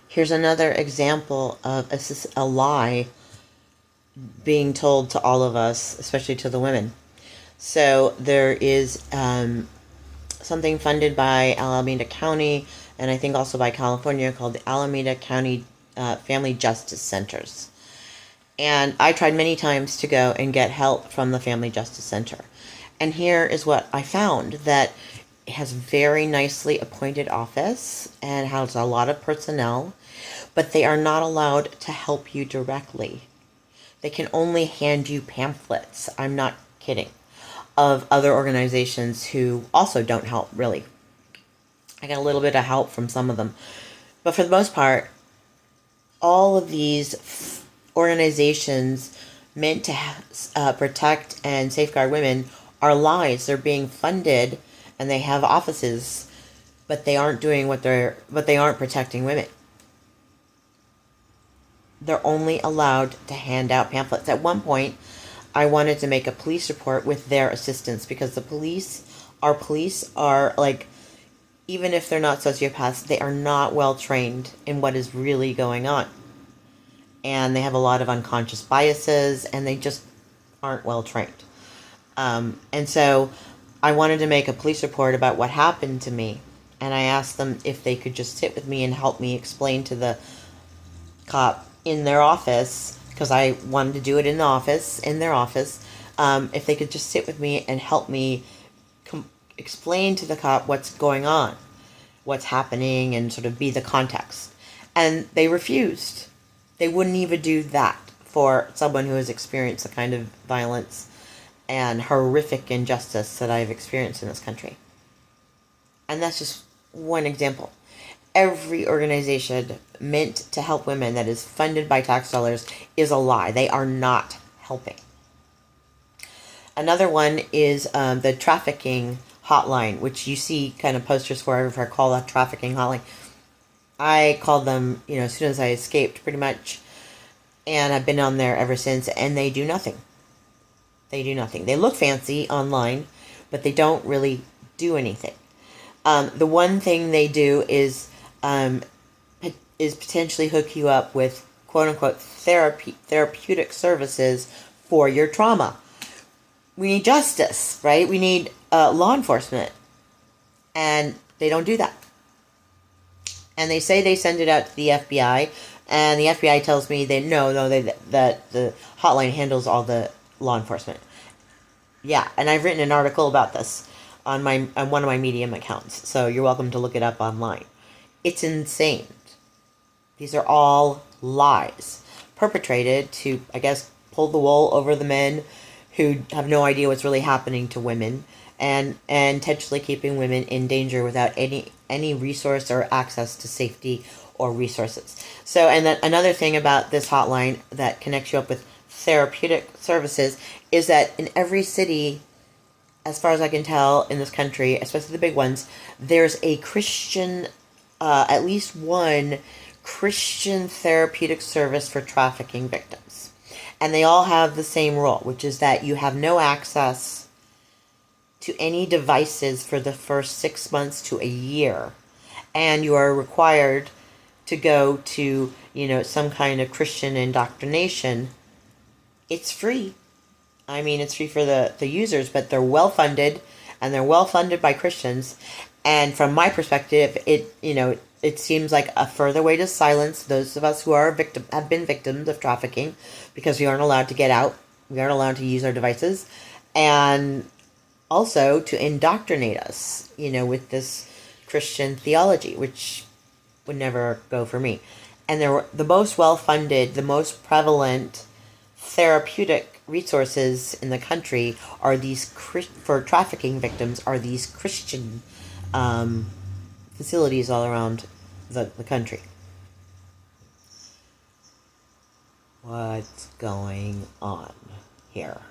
Here's another example of a lie being told to all of us, especially to the women. So there is something funded by Alameda County, and I think also by California, called the Alameda County Family Justice Centers. And I tried many times to go and get help from the Family Justice Center. And here is what I found, that it has very nicely appointed office and has a lot of personnel, but they are not allowed to help you directly. They can only hand you pamphlets. I'm not kidding. Of other organizations who also don't help, really. I got a little bit of help from some of them. But for the most part, all of these organizations meant to protect and safeguard women are lies. They're being funded and they have offices, but they aren't doing what they aren't protecting women. They're only allowed to hand out pamphlets. At one point, I wanted to make a police report with their assistance, because the police are like, even if they're not sociopaths, they are not well trained in what is really going on. And they have a lot of unconscious biases, and they just aren't well trained. And so I wanted to make a police report about what happened to me. And I asked them if they could just sit with me and help me explain to the cop in their office, because I wanted to do it in their office, if they could just sit with me and help me explain to the cop what's going on, what's happening, and sort of be the context. And they refused. They wouldn't even do that for someone who has experienced the kind of violence and horrific injustice that I've experienced in this country. And that's just one example. Every organization meant to help women that is funded by tax dollars is a lie. They are not helping. Another one is the trafficking hotline, which you see kind of posters for call the trafficking hotline. I called them, as soon as I escaped, pretty much. And I've been on there ever since, and they do nothing. They do nothing. They look fancy online, but they don't really do anything. The one thing they do is potentially hook you up with quote-unquote therapeutic services for your trauma. We need justice, right? We need law enforcement. And they don't do that. And they say they send it out to the FBI, and the FBI tells me that the hotline handles all the law enforcement. Yeah, and I've written an article about this on one of my Medium accounts, so you're welcome to look it up online. It's insane. These are all lies perpetrated to, I guess, pull the wool over the men who have no idea what's really happening to women, and intentionally keeping women in danger without any resource or access to safety or resources. So, and then another thing about this hotline that connects you up with therapeutic services is that in every city, as far as I can tell in this country, especially the big ones, there's a Christian, at least one Christian therapeutic service for trafficking victims. And they all have the same rule, which is that you have no access to any devices for the first 6 months to a year. And you are required to go to, some kind of Christian indoctrination. It's free. I mean, it's free for the users, but they're well funded, and they're well funded by Christians. And from my perspective, it seems like a further way to silence those of us who have been victims of trafficking, because we aren't allowed to get out, we aren't allowed to use our devices, and also to indoctrinate us, with this Christian theology, which would never go for me. And the most well-funded, the most prevalent therapeutic resources in the country are for trafficking victims, are these Christian facilities all around the country. What's going on here?